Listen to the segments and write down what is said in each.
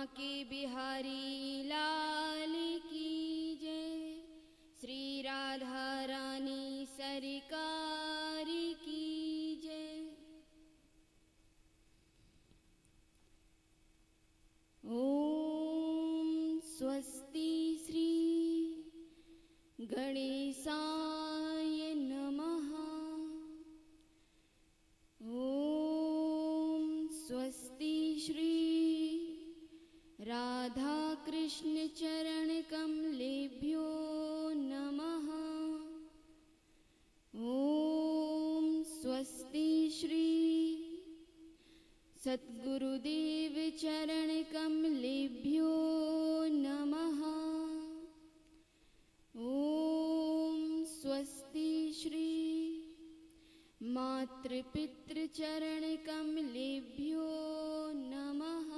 बांके बिहारी लाल की जय, श्री राधा रानी सरकार की जय। ओम स्वस्ति श्री गणेशाय नमः। ओम स्वस्ति श्री राधा कृष्ण चरण कमलेभ्यो नमः। ओम स्वस्ति श्री सद्गुरुदेव चरण कमलेभ्यो नमः। ओम स्वस्ति श्री मातृपितृ चरण कमलेभ्यो नमः।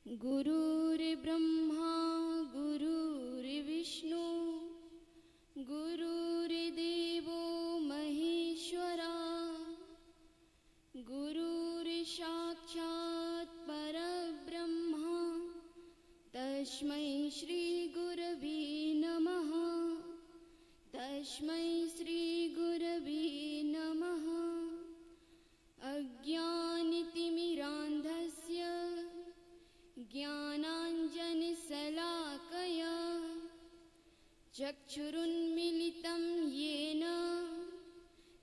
गुरुर्ब्रह्मा गुरुर्विष्णु गुरुर्देवो महेश्वरा, गुरुर्साक्षात् परब्रह्मा तस्मै श्री गुरवे नमः। तस्मै श्री गुरवे नमः। अज्ञानतिमिरान्धस्य ज्ञानाञ्जनशलाकया चक्षुरुन्मीलितं येन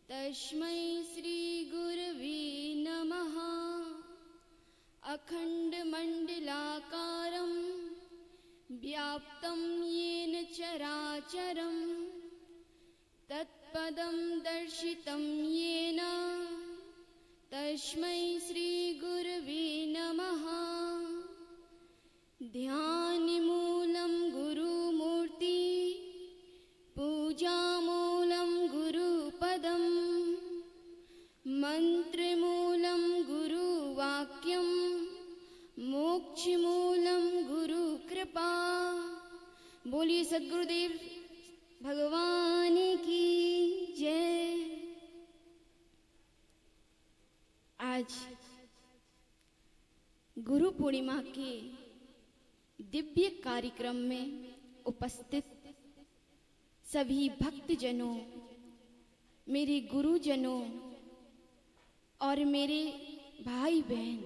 तस्मै श्रीगुरवे नमः। अखण्डमण्डलाकारं व्याप्तं येन चराचरं तत्पदं दर्शितं येन तस्मै श्रीगुरवे नमः। ध्यानमूलं गुरुमूर्ति, पूजामूलं गुरुपदं, मन्त्रमूलं गुरुवाक्यं, मोक्षमूलं गुरुकृपा। बोलिए सद्गुरुदेव भगवान की जय। आज गुरु पूर्णिमा के दिव्य कार्यक्रम में उपस्थित सभी भक्तजनों, मेरे गुरुजनों और मेरे भाई बहन,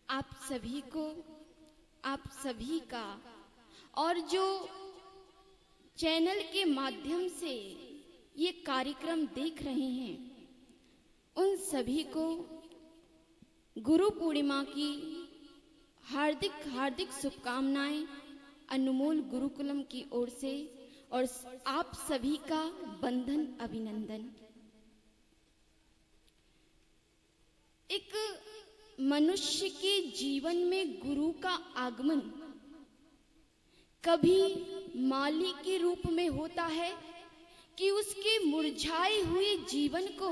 आप सभी को, आप सभी का, और जो चैनल के माध्यम से ये कार्यक्रम देख रहे हैं, उन सभी को गुरु पूर्णिमा की हार्दिक हार्दिक शुभकामनाएं अनमोल गुरुकुलम की ओर से, और आप सभी का बंधन अभिनंदन। एक मनुष्य के जीवन में गुरु का आगमन कभी माली के रूप में होता है कि उसके मुरझाए हुए जीवन को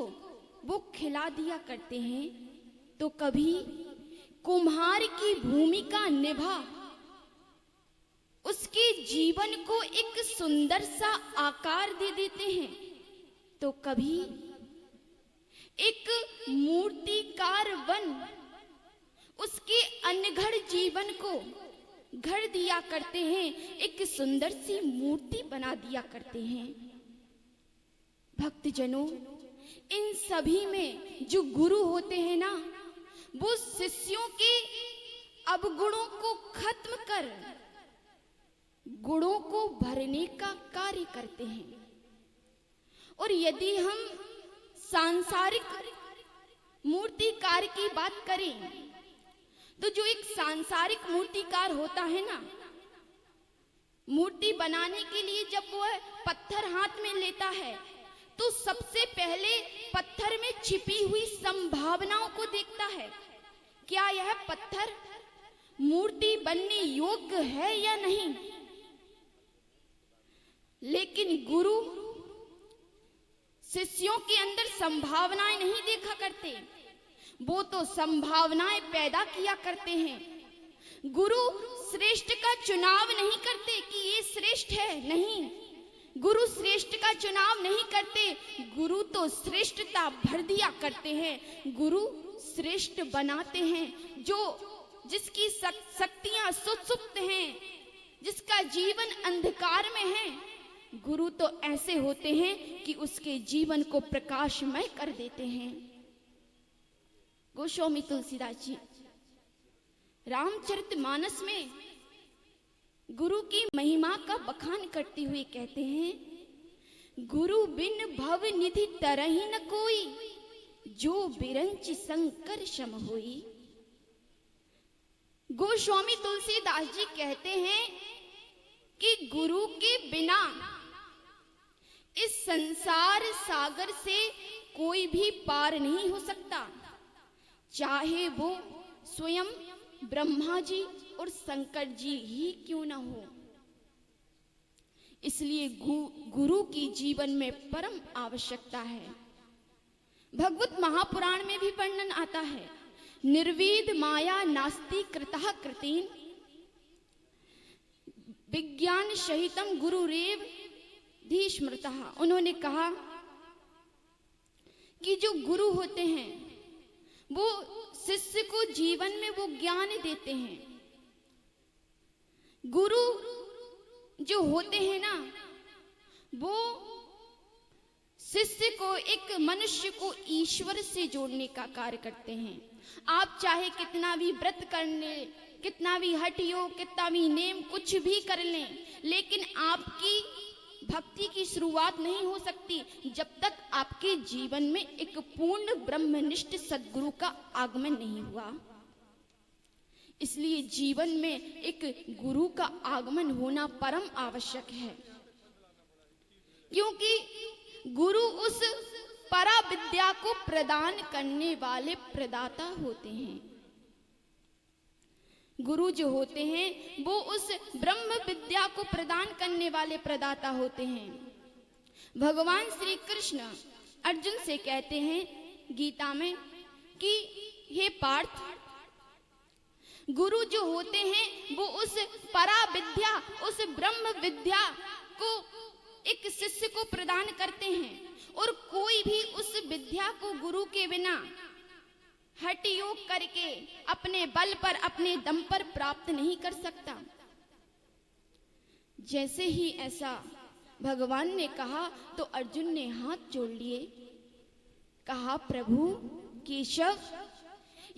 वो खिला दिया करते हैं, तो कभी कुम्हार की भूमिका निभा उसके जीवन को एक सुंदर सा आकार दे देते हैं, तो कभी एक मूर्तिकार बन उसके अनघड़ जीवन को घर दिया करते हैं, एक सुंदर सी मूर्ति बना दिया करते हैं। भक्तजनों, इन सभी में जो गुरु होते हैं ना, वो शिष्यों के अवगुणों को खत्म कर गुणों को भरने का कार्य करते हैं। और यदि हम सांसारिक मूर्तिकार की बात करें, तो जो एक सांसारिक मूर्तिकार होता है ना, मूर्ति बनाने के लिए जब वह पत्थर हाथ में लेता है, तो सबसे पहले पत्थर में छिपी हुई संभावनाओं को देखता है। क्या यह पत्थर मूर्ति बनने योग्य है या नहीं? लेकिन गुरु शिष्यों के अंदर संभावनाएं नहीं देखा करते, वो तो संभावनाएं पैदा किया करते हैं। गुरु श्रेष्ठ का चुनाव नहीं करते कि ये श्रेष्ठ है, नहीं, गुरु श्रेष्ठ का चुनाव नहीं करते, गुरु तो श्रेष्ठता भर दिया करते हैं। गुरु श्रेष्ठ बनाते हैं, जो जिसकी शक्तियां सुप्त हैं, जिसका जीवन अंधकार में है। गुरु तो ऐसे होते हैं कि उसके जीवन को प्रकाशमय कर देते हैं। गोस्वामी तुलसीदास जी रामचरितमानस में गुरु की महिमा का बखान करते हुए कहते हैं, गुरु बिन भव निधि तरहि न कोई, जो बिरंच शंकर सम होई। गोस्वामी तुलसीदास जी कहते हैं कि गुरु के बिना इस संसार सागर से कोई भी पार नहीं हो सकता, चाहे वो स्वयं ब्रह्मा जी और शंकर जी ही क्यों ना हो। इसलिए गुरु की जीवन में परम आवश्यकता है। भगवत महापुराण में भी वर्णन आता है, निर्विद माया नास्ति कृतः कृतिन विज्ञान सहितम गुरुरेव धीस्मृतः। उन्होंने कहा कि जो गुरु होते हैं वो शिष्य को जीवन में वो ज्ञान देते हैं। गुरु जो होते हैं ना, वो शिष्य को, एक मनुष्य को ईश्वर से जोड़ने का कार्य करते हैं। आप चाहे कितना भी व्रत कर लें, कितना भी हठ योग, कितना भी नेम कुछ भी कर लें, लेकिन आपकी भक्ति की शुरुआत नहीं हो सकती जब तक आपके जीवन में एक पूर्ण ब्रह्मनिष्ठ सद्गुरु का आगमन नहीं हुआ। इसलिए जीवन में एक गुरु का आगमन होना परम आवश्यक है, क्योंकि गुरु उस परा विद्या को प्रदान करने वाले प्रदाता होते हैं। गुरु जो होते हैं वो उस ब्रह्म विद्या को प्रदान करने वाले प्रदाता होते हैं। भगवान श्री कृष्ण अर्जुन से कहते हैं गीता में कि हे पार्थ, गुरु जो होते हैं वो उस परा विद्या, उस ब्रह्म विद्या को एक शिष्य को प्रदान करते हैं, और कोई भी उस विद्या को गुरु के बिना हठ योग करके अपने बल पर, अपने दम पर प्राप्त नहीं कर सकता। जैसे ही ऐसा भगवान ने कहा तो अर्जुन ने हाथ जोड़ लिए, कहा प्रभु केशव,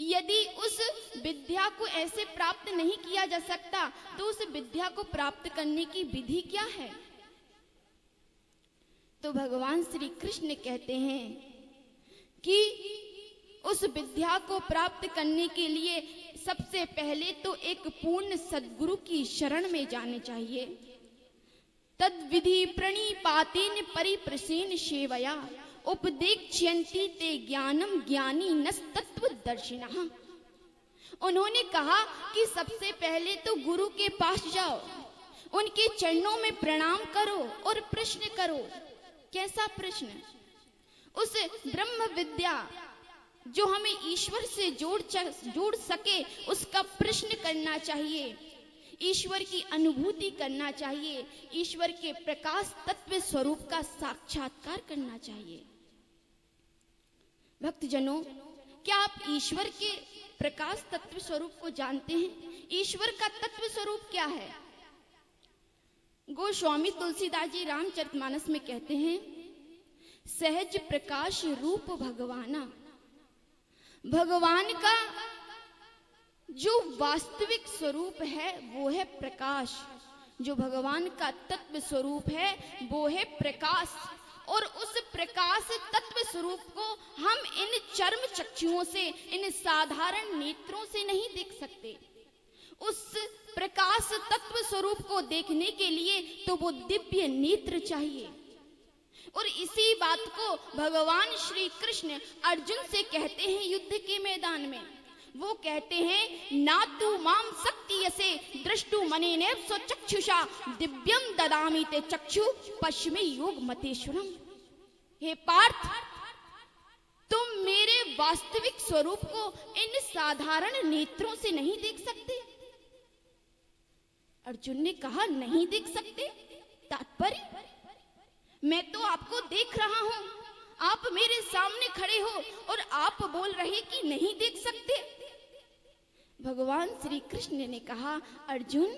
यदि उस विद्या को ऐसे प्राप्त नहीं किया जा सकता तो उस विद्या को प्राप्त करने की विधि क्या है। तो भगवान श्री कृष्ण कहते हैं कि उस विद्या को प्राप्त करने के लिए सबसे पहले तो एक पूर्ण सद्गुरु की शरण में जाने चाहिए। तद विधि प्रणिपातेन परिप्रसेन सेवया उपदेक्ष्यन्ति ते ज्ञानम ज्ञानी नस्तत्व दर्शिनः। उन्होंने कहा कि सबसे पहले तो गुरु के पास जाओ, उनके चरणों में प्रणाम करो और प्रश्न करो। कैसा प्रश्न? उस ब्रह्म विद्या जो हमें ईश्वर से जोड़ सके उसका प्रश्न करना चाहिए, ईश्वर की अनुभूति करना चाहिए, ईश्वर के प्रकाश तत्व स्वरूप का साक्षात्कार करना चाहिए। भक्तजनों, क्या आप ईश्वर के प्रकाश तत्व स्वरूप को जानते हैं? ईश्वर का तत्व स्वरूप क्या है? गोस्वामी तुलसीदास जी रामचरितमानस में कहते हैं, सहज प्रकाश रूप भगवाना। भगवान का जो वास्तविक स्वरूप है वो है प्रकाश। जो भगवान का तत्व स्वरूप है वो है प्रकाश, और उस प्रकाश तत्व स्वरूप को हम इन चर्म चक्षुओं से, इन साधारण नेत्रों से नहीं देख सकते। उस प्रकाश तत्व स्वरूप को देखने के लिए तो वो दिव्य नेत्र चाहिए। और इसी बात को भगवान श्री कृष्ण अर्जुन से कहते हैं युद्ध के मैदान में। वो कहते हैं, ना तू माम शक्ति यसे दृष्टु मनेनेव सो चक्षुषा दिव्यम ददामि ते चक्षु पश्चिमे योग मतेश्वरम। हे पार्थ, तुम मेरे वास्तविक स्वरूप को इन साधारण नेत्रों से नहीं देख सकते। अर्जुन ने कहा, नहीं देख सकते? तात्पर्य मैं तो आपको देख रहा हूं, आप मेरे सामने खड़े हो और आप बोल रहे कि नहीं देख सकते। भगवान श्री कृष्ण ने कहा, अर्जुन,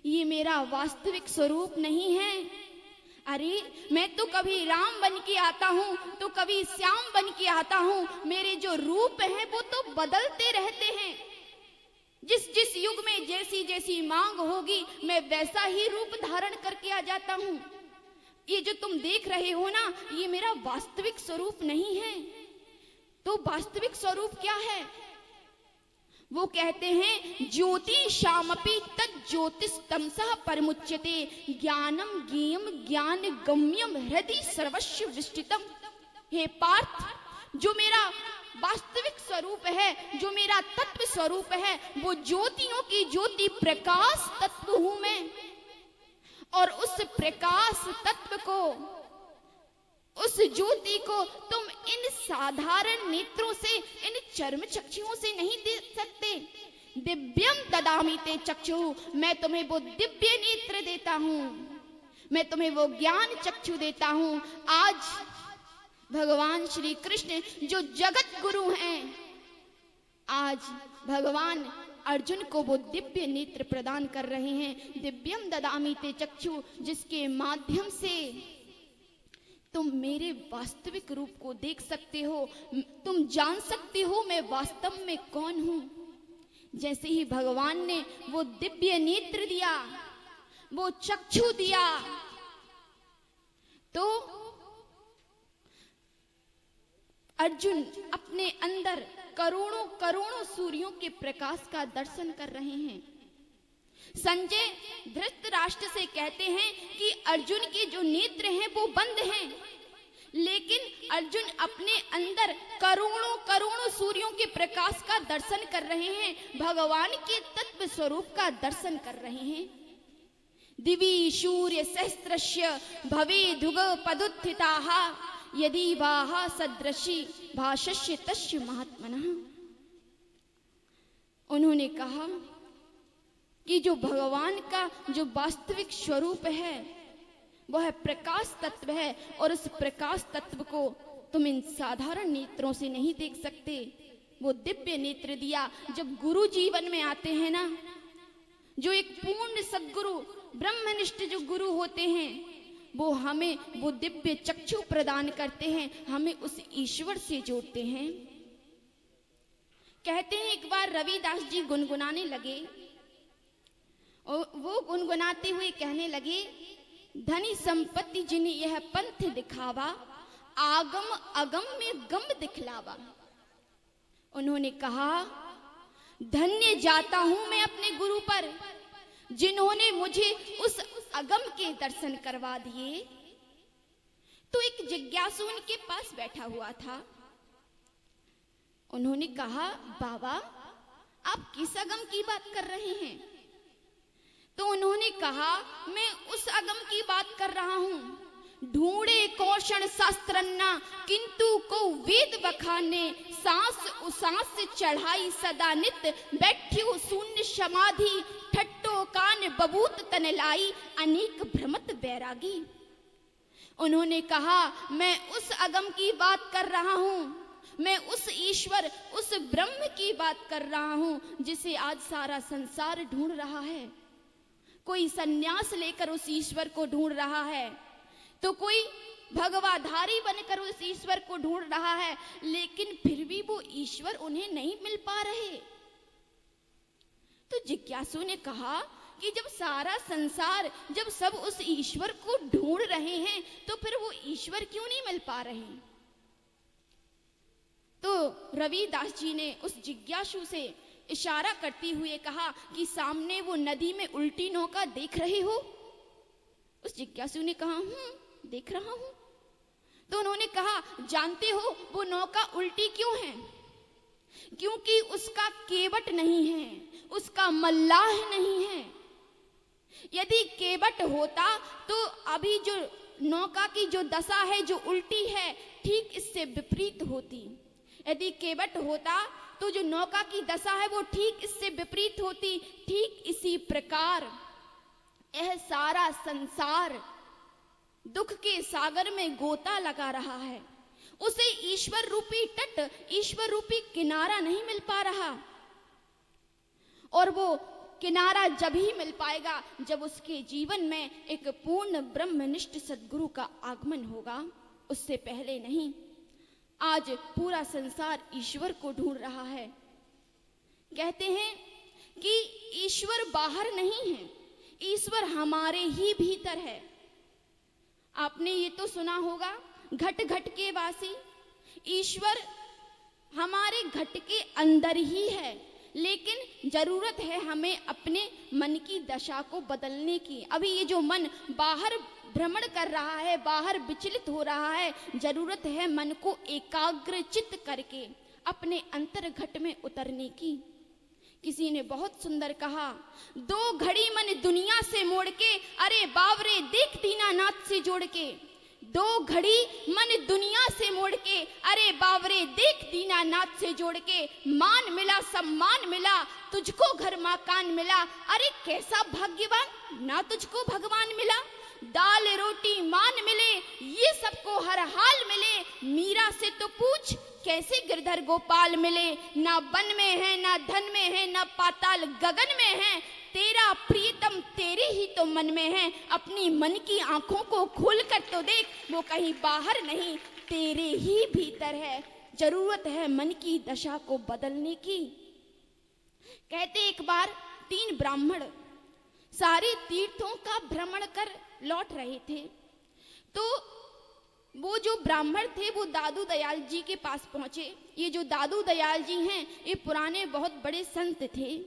ये मेरा वास्तविक स्वरूप नहीं है। अरे मैं तो कभी राम बन के आता हूँ तो कभी श्याम बन के आता हूँ। मेरे जो रूप हैं वो तो बदलते रहते हैं। जिस जिस युग में जैसी जैसी मांग होगी मैं वैसा ही रूप धारण करके आ जाता हूँ। ये जो तुम देख रहे हो ना, ये मेरा वास्तविक स्वरूप नहीं है। तो वास्तविक स्वरूप क्या है? वो कहते हैं, ज्योति शामपि तत् ज्योतिष तमसः परमुच्यते ज्ञानम ज्ञेयम ज्ञान गम्यम हृदि सर्वस्व विष्टितम। हे पार्थ, जो मेरा वास्तविक स्वरूप है, जो मेरा तत्व स्वरूप है, वो ज्योतियों की ज्योति प्रकाश तत्व हूं मैं। और उस प्रकाश तत्व को, उस ज्योति को तुम इन साधारण नेत्रों से, इन चर्म चक्षुओं से नहीं देख सकते। दिव्यम ददामि ते चक्षु, मैं तुम्हें वो दिव्य नेत्र देता हूं, मैं तुम्हें वो ज्ञान चक्षु देता हूं। आज भगवान श्री कृष्ण जो जगत गुरु हैं, आज भगवान अर्जुन को वो दिव्य नेत्र प्रदान कर रहे हैं। दिव्यम ददामि ते चक्षु, जिसके माध्यम से तुम मेरे वास्तविक रूप को देख सकते हो, तुम जान सकते हो मैं वास्तव में कौन हूं। जैसे ही भगवान ने वो दिव्य नेत्र दिया, वो चक्षु दिया, तो अर्जुन अपने अंदर करोड़ों करोड़ों सूर्यों के प्रकाश का दर्शन कर रहे हैं। संजय धृतराष्ट्र से कहते हैं कि अर्जुन के जो नेत्र हैं वो बंद हैं, लेकिन अर्जुन अपने अंदर करोड़ों करोड़ों सूर्यों के प्रकाश का दर्शन कर रहे हैं, भगवान के तत्व स्वरूप का दर्शन कर रहे हैं। दिवि सूर्य सहस्त्रस्य भवेदुग पदुत्थिताः यदि वाह सदृशी भाषस्य तस्य महात्मनः। उन्होंने कहा कि जो भगवान का जो वास्तविक स्वरूप है वह प्रकाश तत्व है, और उस प्रकाश तत्व को तुम इन साधारण नेत्रों से नहीं देख सकते। वो दिव्य नेत्र दिया। जब गुरु जीवन में आते हैं ना, जो एक पूर्ण सद्गुरु ब्रह्मनिष्ठ जो गुरु होते हैं, वो हमें वो दिव्य चक्षु प्रदान करते हैं, हमें उस ईश्वर से जोड़ते हैं। कहते हैं एक बार रविदास जी गुनगुनाने लगे, और वो गुनगुनाते हुए कहने लगे, धनी संपत्ति जिन्हें यह पंथ दिखावा, आगम अगम में गम दिखलावा। उन्होंने कहा, धन्य जाता हूं मैं अपने गुरु पर, जिन्होंने मुझे उस अगम के दर्शन करवा दिए। तो एक जिज्ञासु उनके पास बैठा हुआ था। उन्होंने कहा, बाबा आप किस अगम की बात कर रहे हैं? तो उन्होंने कहा, मैं उस अगम की बात कर रहा हूं, ढूंढे कौशल शास्त्रन्ना किंतु को वेद बखाने, सांस उसांस चढ़ाई सदा नित, बैठ्यो शून्य समाधि, ठट्टो कान बबूत तन लाई, अनेक भ्रमत बैरागी। उन्होंने कहा, मैं उस अगम की बात कर रहा हूं, मैं उस ईश्वर, उस ब्रह्म की बात कर रहा हूं, जिसे आज सारा संसार ढूंढ रहा है। कोई सन्यास लेकर उस ईश्वर को ढूंढ रहा है, तो कोई भगवाधारी बनकर उस ईश्वर को ढूंढ रहा है, लेकिन फिर भी वो ईश्वर उन्हें नहीं मिल पा रहे। तो जिज्ञासु ने कहा कि जब सारा संसार, जब सब उस ईश्वर को ढूंढ रहे हैं, तो फिर वो ईश्वर क्यों नहीं मिल पा रहे? तो रविदास जी ने उस जिज्ञासु से इशारा करते हुए कहा कि सामने वो नदी में उल्टी नौका देख रहे हो? उस जिज्ञासु ने कहा, देख रहा हूं। तो उन्होंने कहा, जानते हो वो नौका उल्टी क्यों है? क्योंकि उसका केवट नहीं है, उसका मल्लाह नहीं है। यदि केवट होता तो अभी जो नौका की जो दशा है, जो उल्टी है, ठीक इससे विपरीत होती। यदि केवट होता तो जो नौका की दशा है वो ठीक इससे विपरीत होती। ठीक इसी प्रकार यह सारा संसार दुख के सागर में गोता लगा रहा है। उसे ईश्वर रूपी तट, ईश्वर रूपी किनारा नहीं मिल पा रहा। और वो किनारा जब ही मिल पाएगा जब उसके जीवन में एक पूर्ण ब्रह्मनिष्ठ सद्गुरु का आगमन होगा, उससे पहले नहीं। आज पूरा संसार ईश्वर को ढूंढ रहा है। कहते हैं कि ईश्वर बाहर नहीं है, ईश्वर हमारे ही भीतर है। आपने ये तो सुना होगा, घट घट के वासी। ईश्वर हमारे घट के अंदर ही है, लेकिन जरूरत है हमें अपने मन की दशा को बदलने की। अभी ये जो मन बाहर भ्रमण कर रहा है, बाहर विचलित हो रहा है, जरूरत है मन को एकाग्रचित करके अपने अंतर घट में उतरने की। किसी ने बहुत सुंदर कहा, दो घड़ी मन दुनिया से मोड़ के, अरे बावरे देख दीनानाथ से जोड़ के। दो घड़ी मन दुनिया से मोड़ के, अरे बावरे देख दीनानाथ से जोड़ के। मान मिला, सम्मान मिला, तुझको घर मकान मिला, अरे कैसा भाग्यवान ना तुझको भगवान मिला। दाल रोटी मान मिले, ये सबको हर हाल मिले। मीरा से तो पूछ कैसे गिरधर गोपाल मिले। ना वन में है, ना धन में है, ना पाताल गगन में है। तेरा प्रियतम तेरे ही तो मन में है। अपनी मन की आंखों को खोल कर तो देख, वो कहीं बाहर नहीं तेरे ही भीतर है। जरूरत है मन की दशा को बदलने की। कहते एक बार 3 ब्राह्मण सारे तीर्थों का भ्रमण कर लौट रहे थे। तो वो जो ब्राह्मण थे वो दादू दयाल जी के पास पहुंचे। ये जो दादू दयाल जी हैं, ये पुराने बहुत बड़े संत थे।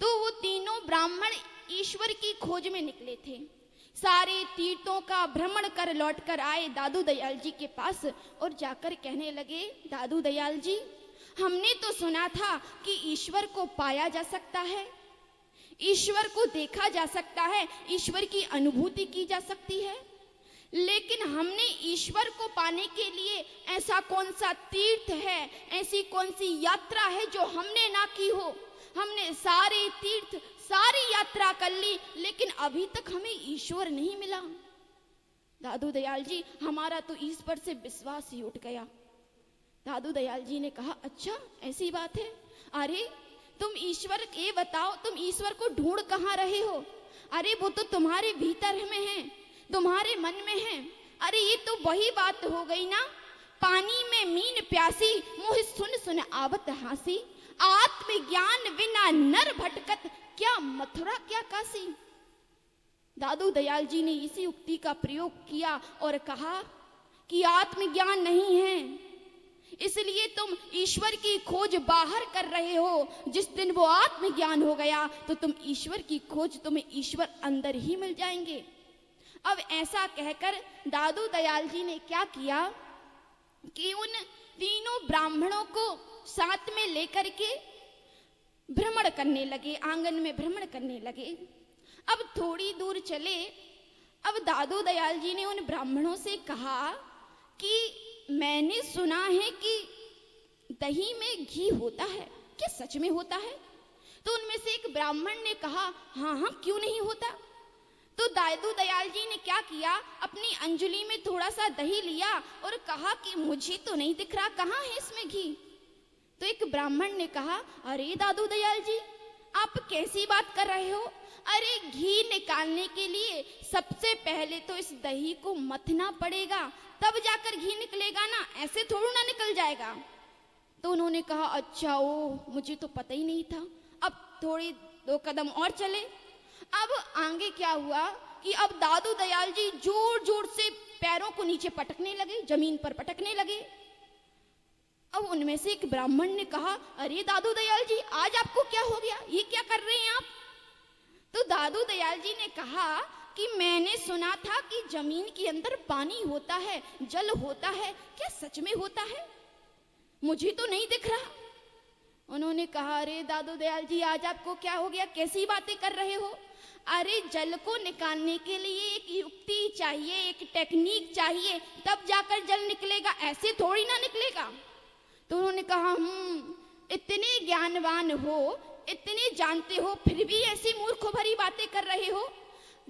तो वो तीनों ब्राह्मण ईश्वर की खोज में निकले थे। सारे तीर्थों का भ्रमण कर लौट कर आए दादू दयाल जी के पास और जाकर कहने लगे, दादू दयाल जी, हमने तो सुना था कि ईश्वर को पाया जा सकता है, ईश्वर को देखा जा सकता है, ईश्वर की अनुभूति की जा सकती है, लेकिन हमने ईश्वर को पाने के लिए ऐसा कौन सा तीर्थ है, ऐसी कौन सी यात्रा है जो हमने ना की हो। हमने सारे तीर्थ, सारी यात्रा कर ली, लेकिन अभी तक हमें ईश्वर नहीं मिला। दादू दयाल जी, हमारा तो ईश्वर से विश्वास ही उठ गया। दादू दयाल जी ने कहा, अच्छा ऐसी बात है। अरे तुम ईश्वर, ये बताओ तुम ईश्वर को ढूंढ कहाँ रहे हो। अरे वो तो तुम्हारे भीतर में है, तुम्हारे मन में है। अरे ये तो वही बात हो गई ना, पानी में मीन प्यासी, मुँह सुन सुन आवत हासी। आत्मज्ञान बिना नर भटकत, क्या मथुरा क्या काशी। दादू दयाल जी ने इसी उक्ति का प्रयोग किया और कहा कि आत्मज्ञान नहीं है, इसलिए तुम ईश्वर की खोज बाहर कर रहे हो। जिस दिन वो आत्मज्ञान हो गया तो तुम ईश्वर की खोज, तुम्हें ईश्वर अंदर ही मिल जाएंगे। अब ऐसा कहकर दादू दयाल जी ने क्या किया कि उन तीनों ब्राह्मणों को साथ में लेकर के भ्रमण करने लगे, आंगन में भ्रमण करने लगे। अब थोड़ी दूर चले, अब दादू दयाल जी ने उन ब्राह्मणों से कहा कि मैंने सुना है कि दही में घी होता है, क्या सच में होता है? तो उनमें से एक ब्राह्मण ने कहा, हाँ हाँ क्यों नहीं होता। तो दादू दयाल जी ने क्या किया, अपनी अंजलि में थोड़ा सा दही लिया और कहा कि मुझे तो नहीं दिख रहा, कहाँ है इसमें घी। तो एक ब्राह्मण ने कहा, अरे दादू दयाल जी, आप कैसी बात कर रहे हो। अरे घी निकालने के लिए सबसे पहले तो इस दही को मथना पड़ेगा, तब जाकर घी निकलेगा ना, ऐसे थोड़ा ना निकल जाएगा। तो उन्होंने कहा, अच्छा ओ, मुझे तो पता ही नहीं था। अब थोड़ी 2 कदम और चले। अब आगे क्या हुआ कि अब दादू दयाल जी जोर जोर से पैरों को नीचे पटकने लगे, जमीन पर पटकने लगे। अब उनमें से एक ब्राह्मण ने कहा, अरे दादू दयाल जी, आज आपको क्या हो गया, ये क्या कर रहे हैं आप। तो दादू दयाल जी ने कहा कि मैंने सुना था कि जमीन के अंदर पानी होता है, जल होता है, क्या सच में होता है? मुझे तो नहीं दिख रहा। उन्होंने कहा, अरे दादू दयाल जी, आज आपको क्या हो गया, कैसी बातें कर रहे हो। अरे जल को निकालने के लिए एक युक्ति चाहिए, एक टेक्निक चाहिए, तब जाकर जल निकलेगा, ऐसे थोड़ी ना निकलेगा। तो उन्होंने कहा, इतने ज्ञानवान हो, इतने जानते हो, फिर भी ऐसी मूर्ख भरी बातें कर रहे हो।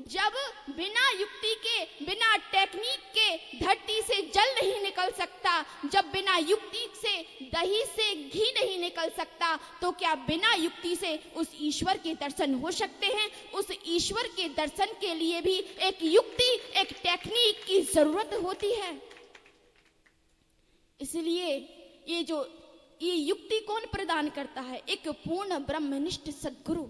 जब बिना युक्ति के, बिना टेक्निक के धरती से जल नहीं निकल सकता, जब बिना युक्ति से दही से घी नहीं निकल सकता, तो क्या बिना युक्ति से उस ईश्वर के दर्शन हो सकते हैं? उस ईश्वर के दर्शन के लिए भी एक युक्ति, एक टेक्निक की जरूरत होती है। इसलिए ये युक्ति कौन प्रदान करता है? एक पूर्ण ब्रह्मनिष्ठ सद्गुरु।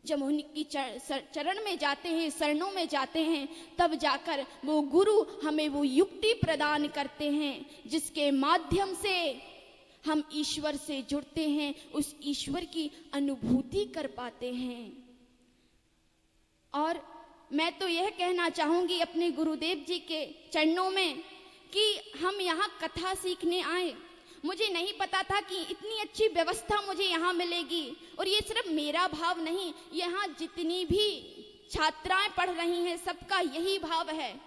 जब उनकी चरण में जाते हैं, शरणों में जाते हैं, तब जाकर वो गुरु हमें वो युक्ति प्रदान करते हैं जिसके माध्यम से हम ईश्वर से जुड़ते हैं, उस ईश्वर की अनुभूति कर पाते हैं। और मैं तो यह कहना चाहूंगी अपने गुरुदेव जी के चरणों में कि हम यहाँ कथा सीखने आए। मुझे नहीं पता था कि इतनी अच्छी व्यवस्था मुझे यहाँ मिलेगी। और ये सिर्फ मेरा भाव नहीं, यहाँ जितनी भी छात्राएं पढ़ रही हैं सबका यही भाव है।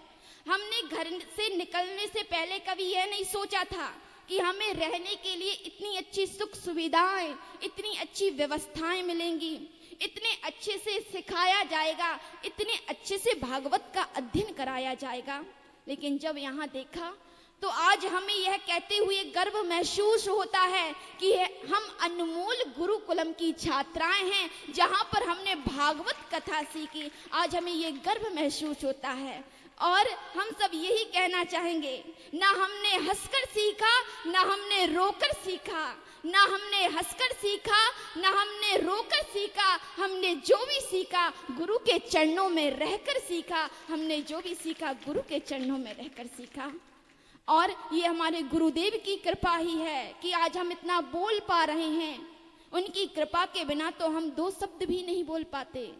हमने घर से निकलने से पहले कभी यह नहीं सोचा था कि हमें रहने के लिए इतनी अच्छी सुख सुविधाएं, इतनी अच्छी व्यवस्थाएं मिलेंगी, इतने अच्छे से सिखाया जाएगा, इतने अच्छे से भागवत का अध्ययन कराया जाएगा। लेकिन जब यहाँ देखा तो आज हमें यह कहते हुए गर्व महसूस होता है कि हम अनमोल गुरुकुलम की छात्राएं हैं, जहां पर हमने भागवत कथा सीखी। आज हमें यह गर्व महसूस होता है और हम सब यही कहना चाहेंगे, ना हमने हंसकर सीखा, ना हमने रोकर सीखा, ना हमने हंसकर सीखा, ना हमने रोकर सीखा। हमने जो भी सीखा गुरु के चरणों में रहकर सीखा। हमने जो भी सीखा गुरु के चरणों में रहकर सीखा। और ये हमारे गुरुदेव की कृपा ही है कि आज हम इतना बोल पा रहे हैं। उनकी कृपा के बिना तो हम दो शब्द भी नहीं बोल पाते।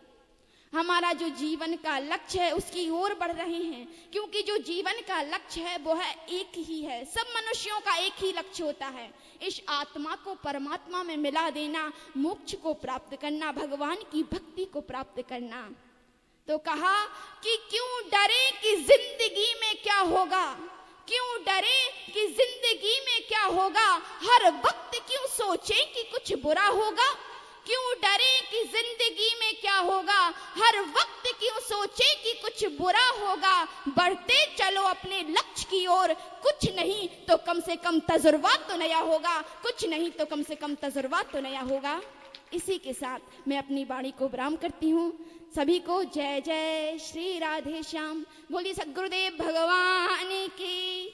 हमारा जो जीवन का लक्ष्य है उसकी ओर बढ़ रहे हैं, क्योंकि जो जीवन का लक्ष्य है वो है एक ही है। सब मनुष्यों का एक ही लक्ष्य होता है, इस आत्मा को परमात्मा में मिला देना, मोक्ष को प्राप्त करना, भगवान की भक्ति को प्राप्त करना। तो कहा कि क्यों डरे कि जिंदगी में क्या होगा, क्यों डरे कि जिंदगी में क्या होगा, हर वक्त क्यों सोचें कि कुछ बुरा होगा। क्यों डरे कि जिंदगी में क्या होगा, हर वक्त क्यों सोचे कि कुछ बुरा होगा। बढ़ते चलो अपने लक्ष्य की ओर, कुछ नहीं तो कम से कम तजुर्बा तो नया होगा, कुछ नहीं तो कम से कम तजुर्बा तो नया होगा। इसी के साथ मैं अपनी वाणी को विराम करती हूँ। सभी को जय जय श्री राधे श्याम। बोलिए सद्गुरुदेव भगवान की।